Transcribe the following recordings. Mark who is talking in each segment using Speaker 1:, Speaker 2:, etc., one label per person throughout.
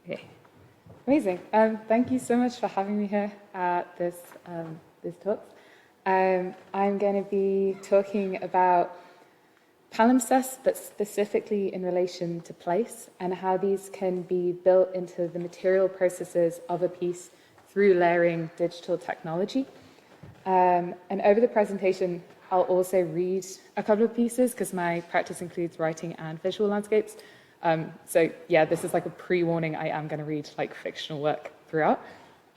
Speaker 1: Okay, amazing. Thank you so much for having me here at this talk. I'm going to be talking about palimpsests, but specifically in relation to place and how these can be built into the material processes of a piece through layering digital technology. And over the presentation, I'll also read a couple of pieces because my practice includes writing and visual landscapes. So yeah, this is like a pre-warning. I am going to read like fictional work throughout.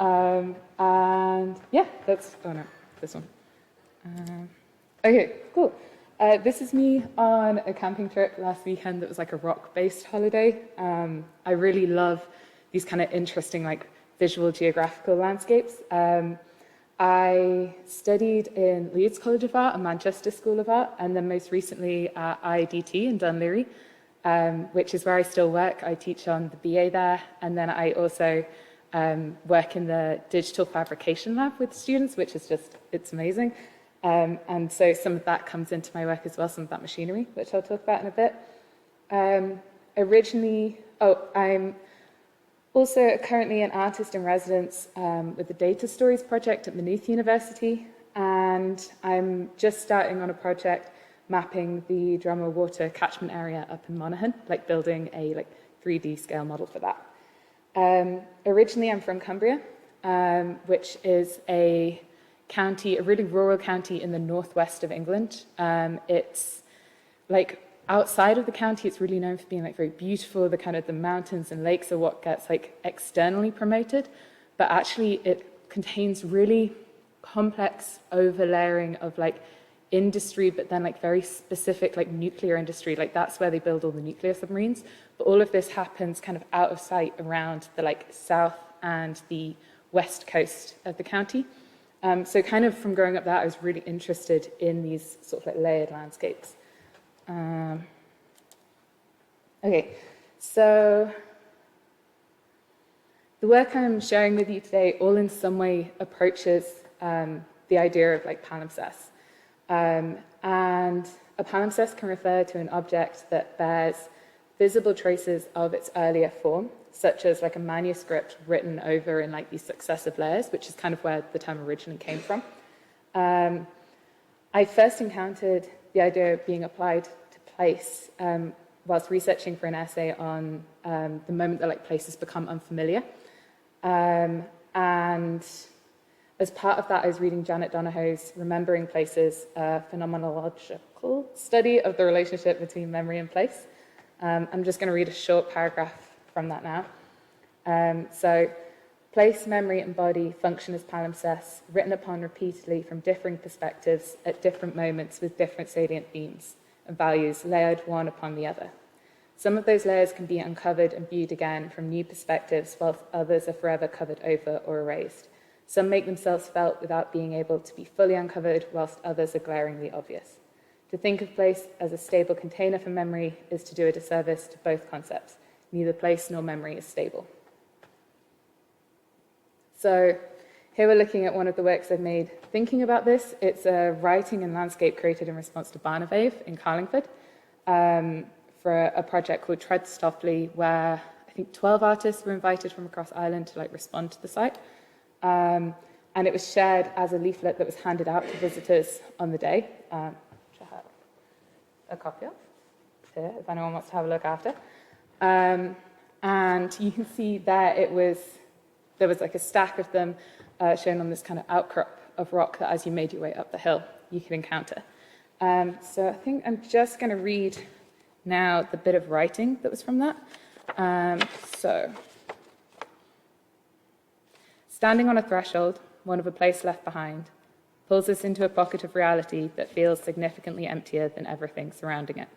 Speaker 1: And yeah, that's, oh no, this one. Okay, cool. This is me on a camping trip last weekend that was like a rock-based holiday. I really love these kind of interesting like visual geographical landscapes. I studied in Leeds College of Art and Manchester School of Art, and then most recently at IADT in Dunleary, which is where I still work. I teach on the BA there, and then I also work in the digital fabrication lab with students, which is just, it's amazing. And so some of that comes into my work as well, some of that machinery, which I'll talk about in a bit. I'm also currently an artist in residence with the Data Stories project at Maynooth University, and I'm just starting on a project mapping the Drummer Water catchment area up in Monaghan, like building a 3D scale model for that. Originally, I'm from Cumbria, which is a county, a really rural county in the northwest of England. It's like outside of the county, it's really known for being like very beautiful. The kind of the mountains and lakes are what gets like externally promoted, but actually it contains really complex overlayering of like industry, but then like very specific like nuclear industry. Like that's where they build all the nuclear submarines. But all of this happens kind of out of sight around the like south and the west coast of the county. So kind of from growing up there, I was really interested in these sort of like layered landscapes. Okay, so the work I'm sharing with you today all in some way approaches the idea of like palimpsests. And a palimpsest can refer to an object that bears visible traces of its earlier form, such as like a manuscript written over in like these successive layers, which is kind of where the term originally came from. I first encountered the idea of being applied to place whilst researching for an essay on the moment that like places become unfamiliar. And as part of that, I was reading Janet Donahoe's Remembering Places, a phenomenological study of the relationship between memory and place. I'm just going to read a short paragraph from that now. So, place, memory, and body function as palimpsests, written upon repeatedly from differing perspectives at different moments with different salient themes and values layered one upon the other. Some of those layers can be uncovered and viewed again from new perspectives, whilst others are forever covered over or erased. Some make themselves felt without being able to be fully uncovered, whilst others are glaringly obvious. To think of place as a stable container for memory is to do a disservice to both concepts. Neither place nor memory is stable. So here we're looking at one of the works I've made thinking about this. It's a writing and landscape created in response to Barnavave in Carlingford for a project called Tread Softly, where I think 12 artists were invited from across Ireland to like respond to the site. And it was shared as a leaflet that was handed out to visitors on the day, which I have a copy of here, if anyone wants to have a look after. And you can see there there was like a stack of them shown on this kind of outcrop of rock that as you made your way up the hill, you could encounter. So I think I'm just going to read now the bit of writing that was from that. Standing on a threshold, one of a place left behind, pulls us into a pocket of reality that feels significantly emptier than everything surrounding it.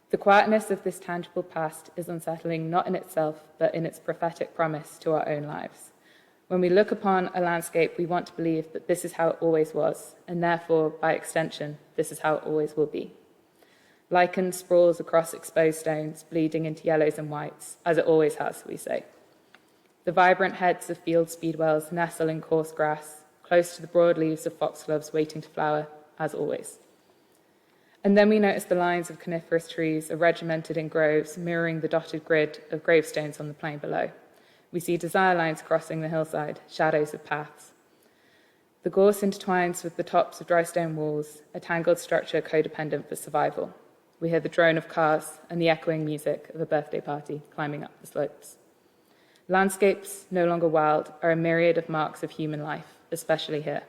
Speaker 1: The quietness of this tangible past is unsettling not in itself, but in its prophetic promise to our own lives. When we look upon a landscape, we want to believe that this is how it always was, and therefore, by extension, this is how it always will be. Lichen sprawls across exposed stones, bleeding into yellows and whites, as it always has, we say. The vibrant heads of field speedwells nestle in coarse grass, close to the broad leaves of foxgloves waiting to flower, as always. And then we notice the lines of coniferous trees are regimented in groves, mirroring the dotted grid of gravestones on the plain below. We see desire lines crossing the hillside, shadows of paths. The gorse intertwines with the tops of dry stone walls, a tangled structure codependent for survival. We hear the drone of cars and the echoing music of a birthday party climbing up the slopes. Landscapes, no longer wild, are a myriad of marks of human life, especially here.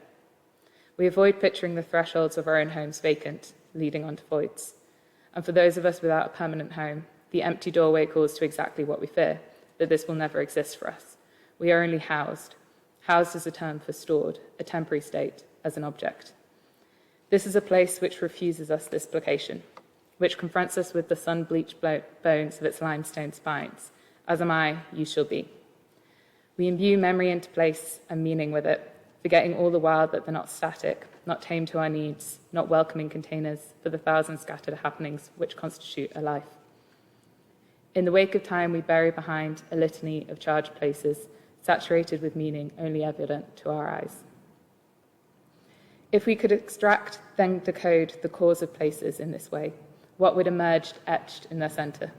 Speaker 1: We avoid picturing the thresholds of our own homes vacant, leading onto voids. And for those of us without a permanent home, the empty doorway calls to exactly what we fear, that this will never exist for us. We are only housed. Housed is a term for stored, a temporary state, as an object. This is a place which refuses us this placation, which confronts us with the sun-bleached bones of its limestone spines. As am I, you shall be. We imbue memory into place and meaning with it, forgetting all the while that they're not static, not tame to our needs, not welcoming containers for the thousand scattered happenings which constitute a life. In the wake of time, we bury behind a litany of charged places, saturated with meaning only evident to our eyes. If we could extract, then decode the cause of places in this way, what would emerge etched in their centre?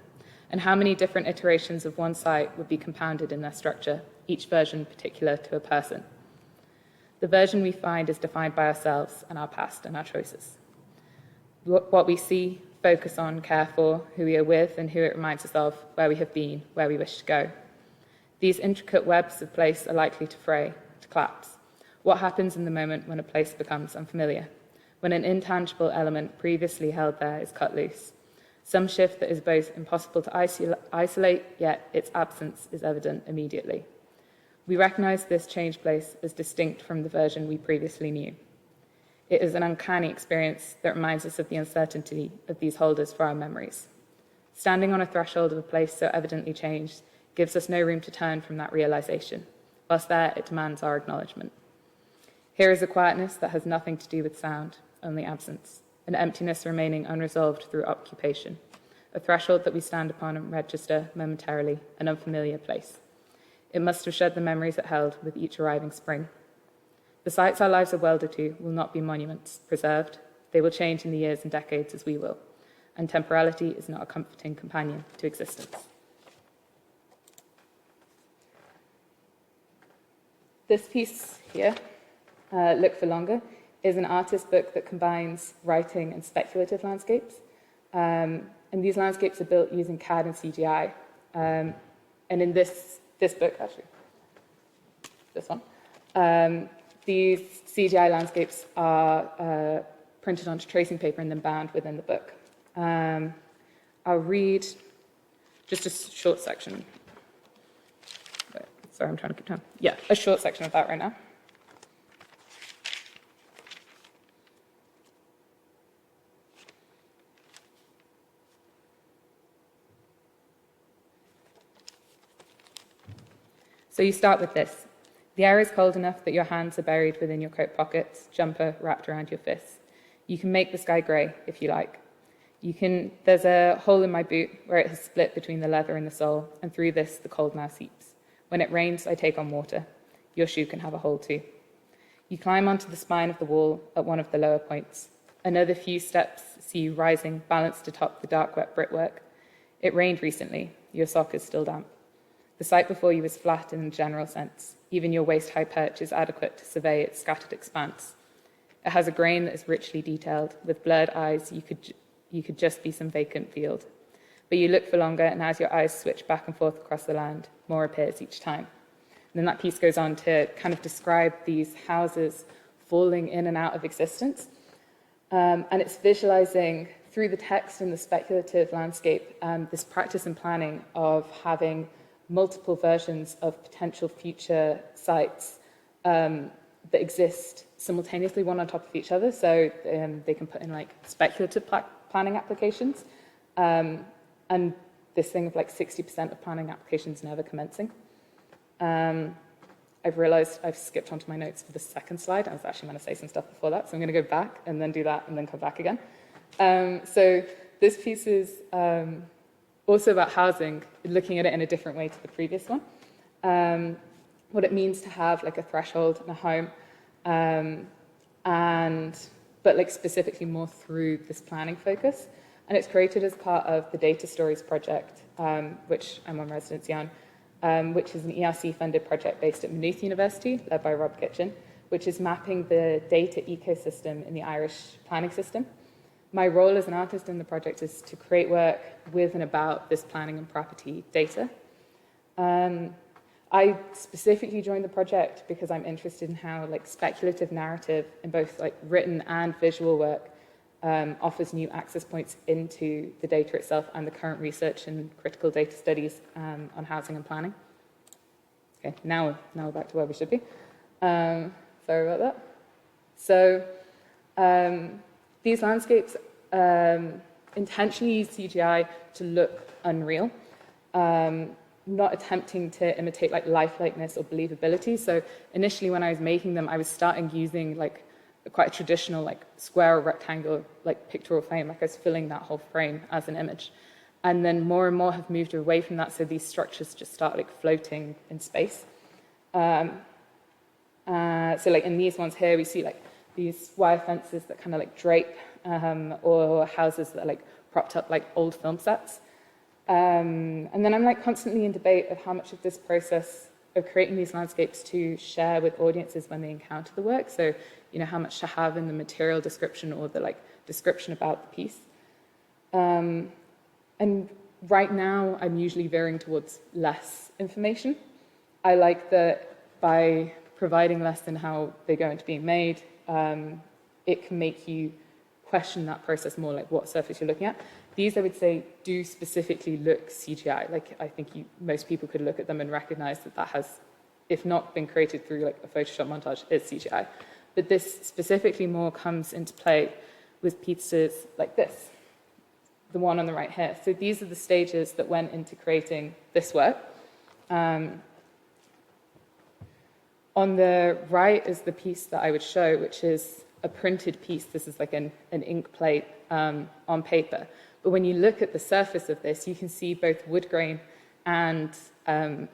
Speaker 1: And how many different iterations of one site would be compounded in their structure, each version particular to a person? The version we find is defined by ourselves and our past and our choices. What we see, focus on, care for, who we are with, and who it reminds us of, where we have been, where we wish to go. These intricate webs of place are likely to fray, to collapse. What happens in the moment when a place becomes unfamiliar? When an intangible element previously held there is cut loose? Some shift that is both impossible to isolate, yet its absence is evident immediately. We recognize this changed place as distinct from the version we previously knew. It is an uncanny experience that reminds us of the uncertainty of these holders for our memories. Standing on a threshold of a place so evidently changed gives us no room to turn from that realization. Whilst there, it demands our acknowledgement. Here is a quietness that has nothing to do with sound, only absence, an emptiness remaining unresolved through occupation, a threshold that we stand upon and register momentarily, an unfamiliar place. It must have shed the memories it held with each arriving spring. The sites our lives are welded to will not be monuments, preserved. They will change in the years and decades as we will, and temporality is not a comforting companion to existence. This piece here, Look for Longer, is an artist book that combines writing and speculative landscapes. And these landscapes are built using CAD and CGI. And in this book, actually, this one, these CGI landscapes are printed onto tracing paper and then bound within the book. I'll read just a short section. Sorry, I'm trying to keep time. Yeah, a short section of that right now. So you start with this. The air is cold enough that your hands are buried within your coat pockets, jumper wrapped around your fists. You can make the sky grey if you like. There's a hole in my boot where it has split between the leather and the sole, and through this the cold now seeps. When it rains, I take on water. Your shoe can have a hole too. You climb onto the spine of the wall at one of the lower points. Another few steps see you rising, balanced atop the dark wet brickwork. It rained recently. Your sock is still damp. The site before you is flat in a general sense. Even your waist-high perch is adequate to survey its scattered expanse. It has a grain that is richly detailed. With blurred eyes, you could just be some vacant field. But you look for longer, and as your eyes switch back and forth across the land, more appears each time. And then that piece goes on to kind of describe these houses falling in and out of existence. And it's visualizing through the text and the speculative landscape this practice and planning of having multiple versions of potential future sites that exist simultaneously, one on top of each other. So they can put in like speculative planning applications. And this thing of like 60% of planning applications never commencing. I've realized I've skipped onto my notes for the second slide. I was actually going to say some stuff before that. So I'm going to go back and then do that and then come back again. So this piece is also about housing, looking at it in a different way to the previous one. What it means to have like a threshold and a home, and but like specifically more through this planning focus. And it's created as part of the Data Stories project, which I'm on residency on, which is an ERC-funded project based at Maynooth University, led by Rob Kitchen, which is mapping the data ecosystem in the Irish planning system. My role as an artist in the project is to create work with and about this planning and property data. I specifically joined the project because I'm interested in how like speculative narrative in both like written and visual work offers new access points into the data itself and the current research and critical data studies on housing and planning. Okay, now we're back to where we should be. Sorry about that. So these landscapes intentionally use CGI to look unreal, not attempting to imitate like lifelikeness or believability. So initially when I was making them, I was starting using like quite a traditional like square or rectangle like pictorial frame, like I was filling that whole frame as an image. And then more and more have moved away from that, so these structures just start like floating in space. So like in these ones here, we see like these wire fences that kind of like drape, or houses that are like propped up like old film sets. And then I'm like constantly in debate of how much of this process of creating these landscapes to share with audiences when they encounter the work. So, you know, how much to have in the material description or the like description about the piece. And right now, I'm usually veering towards less information. I like that by providing less than how they're going to be made, it can make you question that process more, like what surface you're looking at. These, I would say, do specifically look CGI. Like, I think most people could look at them and recognize that that has, if not been created through like a Photoshop montage, is CGI. But this specifically more comes into play with pieces like this, the one on the right here. So these are the stages that went into creating this work. On the right is the piece that I would show, which is a printed piece. This is like an ink plate on paper. But when you look at the surface of this, you can see both wood grain and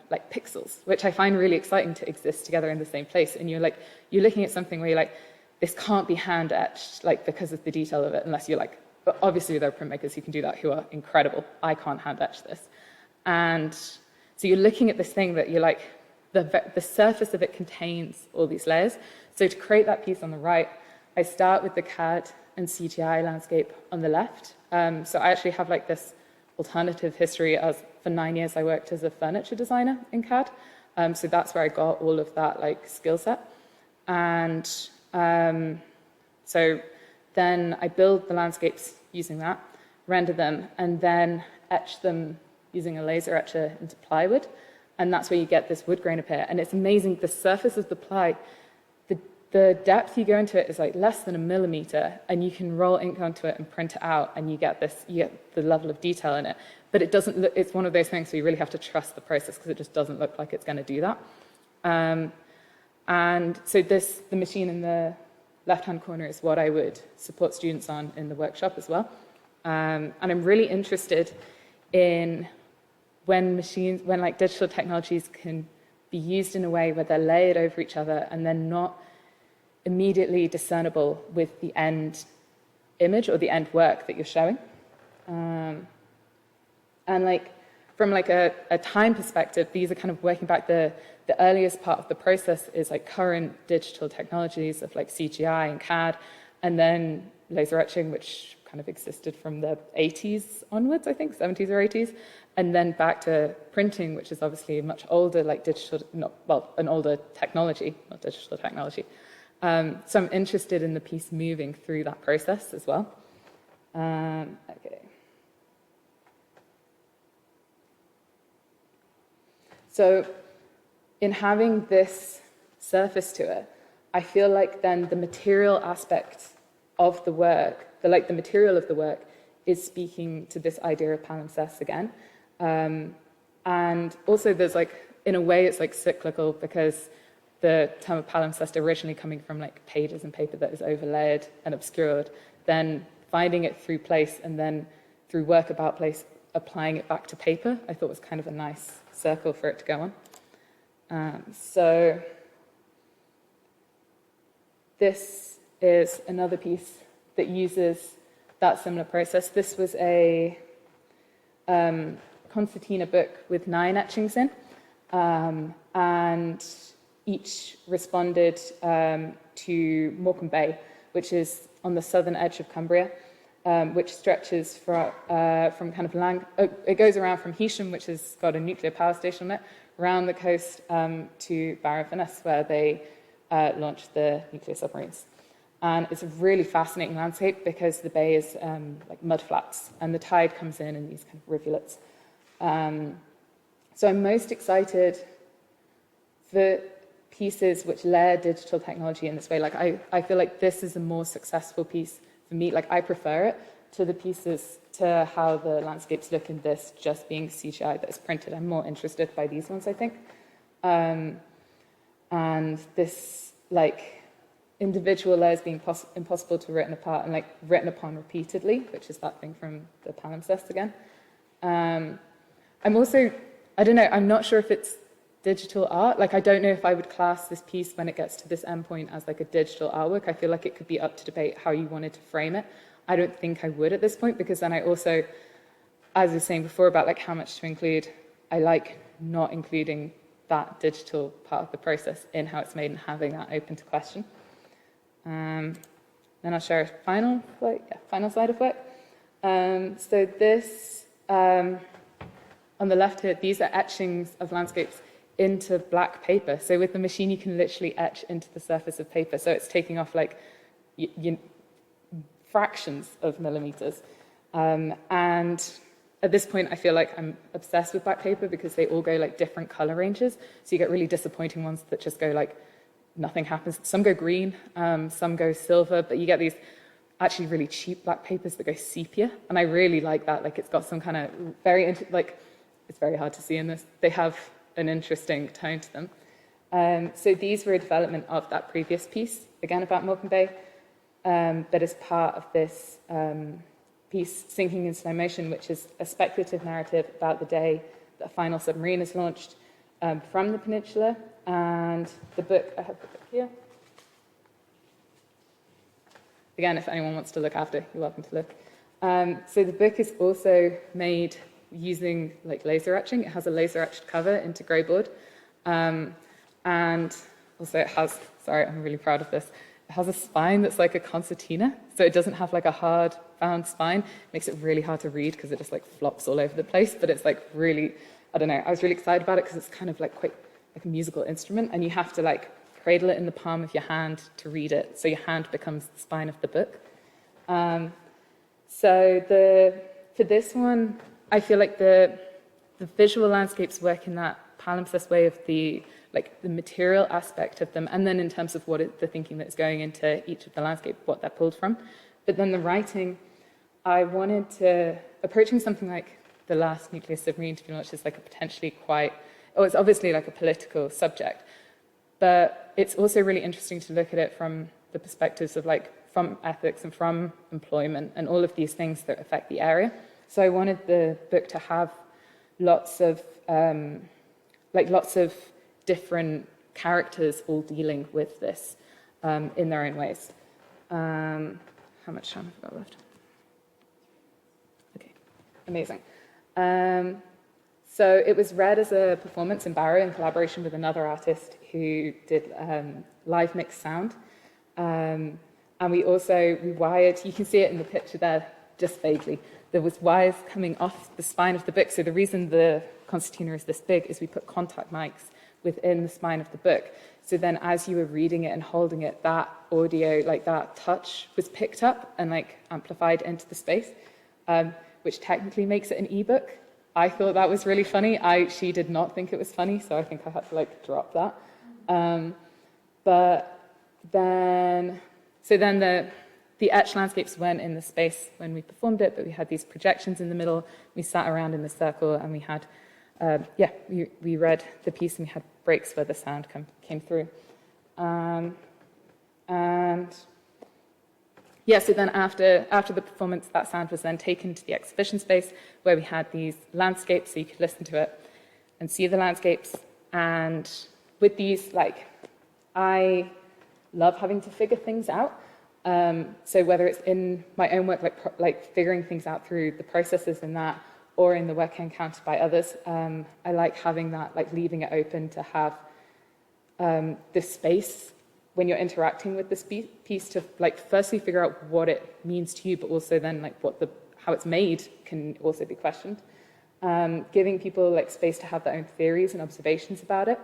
Speaker 1: like pixels, which I find really exciting to exist together in the same place. And you're looking at something where you're like, this can't be hand etched, like because of the detail of it, unless you're like, but obviously there are printmakers who can do that who are incredible. I can't hand etch this. And so you're looking at this thing that you're like, the surface of it contains all these layers. So to create that piece on the right, I start with the CAD and CGI landscape on the left. So I actually have like this alternative history. For 9 years, I worked as a furniture designer in CAD. So that's where I got all of that like skill set. And so then I build the landscapes using that, render them, and then etch them using a laser etcher into plywood. And that's where you get this wood grain appear. And it's amazing, the surface of the ply, the depth you go into it is like less than 1 millimeter, and you can roll ink onto it and print it out, and you get the level of detail in it. But it doesn't look, it's one of those things where you really have to trust the process because it just doesn't look like it's going to do that. And so the machine in the left-hand corner is what I would support students on in the workshop as well. And I'm really interested in when like digital technologies can be used in a way where they're layered over each other and they're not immediately discernible with the end image or the end work that you're showing. And like from like a time perspective, these are kind of working back the earliest part of the process is like current digital technologies of like CGI and CAD, and then laser etching, which kind of existed from the 80s onwards, I think, 70s or 80s, and then back to printing, which is obviously a much older, like digital, an older technology, not digital technology. So I'm interested in the piece moving through that process as well. Okay. So in having this surface to it, I feel like then the material aspect of the work, the material of the work, is speaking to this idea of palimpsests again. And also there's like, in a way it's like cyclical, because the term of palimpsest originally coming from like pages and paper that is overlaid and obscured, then finding it through place and then through work about place, applying it back to paper, I thought was kind of a nice circle for it to go on. So this is another piece that uses that similar process. This was a concertina book with 9 etchings in, and each responded to Morecambe Bay, which is on the southern edge of Cumbria, which stretches from kind of it goes around from Heysham, which has got a nuclear power station on it, around the coast to Barrow-in-Furness, where they launched the nuclear submarines. And it's a really fascinating landscape because the bay is like mud flats, and the tide comes in these kind of rivulets. So I'm most excited for pieces which layer digital technology in this way. Like I feel like this is a more successful piece for me. Like I prefer it to the pieces, to how the landscapes look in this just being CGI that is printed. I'm more interested by these ones, I think. And this like individual layers being impossible to written apart and like written upon repeatedly, which is that thing from the Palimpsests again. I'm also, I don't know, I'm not sure if it's digital art. Like I don't know if I would class this piece when it gets to this endpoint as like a digital artwork. I feel like it could be up to debate how you wanted to frame it. I don't think I would at this point, because then I also, as I was saying before about like how much to include, I like not including that digital part of the process in how it's made and having that open to question. Then I'll share a final slide of work. So this, on the left here, these are etchings of landscapes into black paper. So with the machine, you can literally etch into the surface of paper. So it's taking off like fractions of millimeters. And at this point, I feel like I'm obsessed with black paper because they all go like different color ranges. So you get really disappointing ones that just go like, nothing happens. Some go green, some go silver, but you get these actually really cheap black papers that go sepia. And I really like that. Like it's got some kind of it's very hard to see in this. They have an interesting tone to them. So these were a development of that previous piece, again about Morecambe Bay, that is part of this piece, Sinking in Slow Motion, which is a speculative narrative about the day that a final submarine is launched from the peninsula. And the book, I have the book here. Again, if anyone wants to look after, you're welcome to look. So the book is also made using like laser etching. It has a laser etched cover into grey board. And also it has, sorry, I'm really proud of this. It has a spine that's like a concertina. So it doesn't have like a hard bound spine. It makes it really hard to read because it just like flops all over the place. But it's like really, I don't know, I was really excited about it because it's kind of like quite like a musical instrument, and you have to like cradle it in the palm of your hand to read it. So your hand becomes the spine of the book. For this one, I feel like the visual landscapes work in that palimpsest way of the material aspect of them, and then in terms of the thinking that's going into each of the landscape, what they're pulled from. But then the writing, I wanted to, approaching something like the last nuclear submarine to be launched is like a potentially quite, it's obviously like a political subject, but it's also really interesting to look at it from the perspectives of like from ethics and from employment and all of these things that affect the area. So I wanted the book to have lots of different characters all dealing with this in their own ways. How much time have I got left? Okay, amazing. So it was read as a performance in Barrow in collaboration with another artist who did live mixed sound. And we wired, you can see it in the picture there, just vaguely. There was wires coming off the spine of the book. So the reason the concertina is this big is we put contact mics within the spine of the book. So then as you were reading it and holding it, that audio, like that touch was picked up and like amplified into the space, which technically makes it an ebook. I thought that was really funny. She did not think it was funny, so I think I had to like drop that. So then the etched landscapes went in the space when we performed it, but we had these projections in the middle. We sat around in the circle and we had, we read the piece and we had breaks where the sound came through. So then after the performance, that sound was then taken to the exhibition space where we had these landscapes so you could listen to it and see the landscapes. And with these, I love having to figure things out. So whether it's in my own work, like figuring things out through the processes in that, or in the work encountered by others, I like having that, like leaving it open to have this space when you're interacting with this piece to like firstly figure out what it means to you, but also then like how it's made can also be questioned. Giving people like space to have their own theories and observations about it,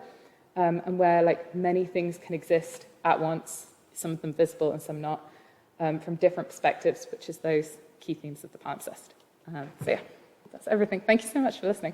Speaker 1: and where like many things can exist at once, some of them visible and some not, from different perspectives, which is those key themes of the palimpsest. So yeah, that's everything. Thank you so much for listening.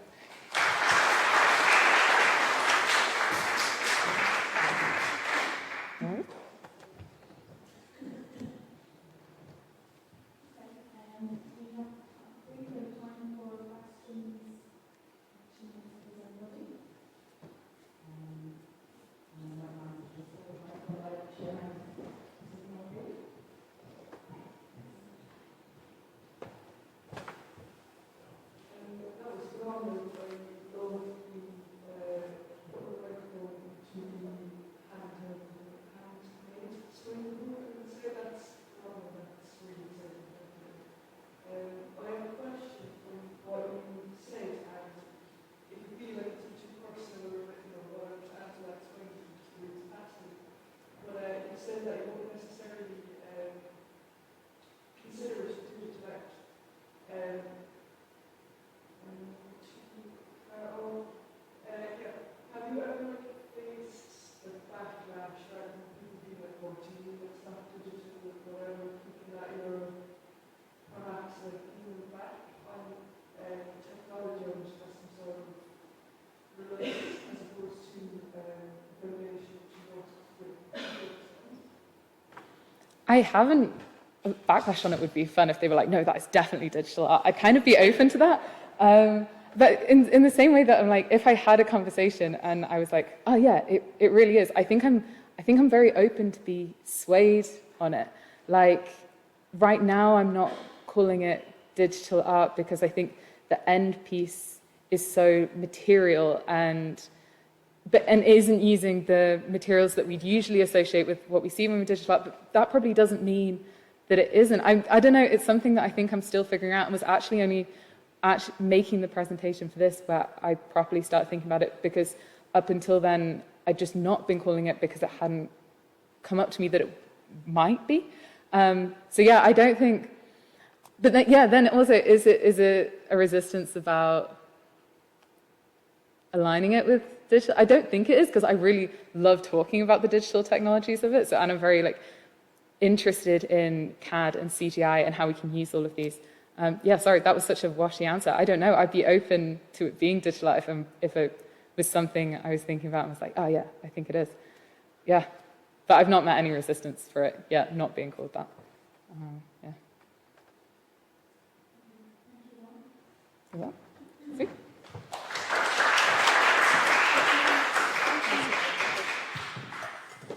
Speaker 1: I haven't, backlash on it would be fun if they were like, no, that is definitely digital art. I'd kind of be open to that. But in the same way that I'm like, if I had a conversation and I was like, oh yeah, it really is. I think I'm very open to be swayed on it. Like right now I'm not calling it digital art because I think the end piece is so material and isn't using the materials that we'd usually associate with what we see when we digital art, but that probably doesn't mean that it isn't. I don't know, it's something that I think I'm still figuring out, and was actually only making the presentation for this where I properly started thinking about it, because up until then, I'd just not been calling it because it hadn't come up to me that it might be. So yeah, I don't think, but then, yeah, then also, is it a resistance about aligning it with digital? I don't think it is, because I really love talking about the digital technologies of it. So, and I'm very like interested in CAD and CGI and how we can use all of these. Yeah, sorry, that was such a washy answer. I don't know. I'd be open to it being digital art if it was something I was thinking about and was like, oh yeah, I think it is. Yeah, but I've not met any resistance for it yet, not being called that. Yeah.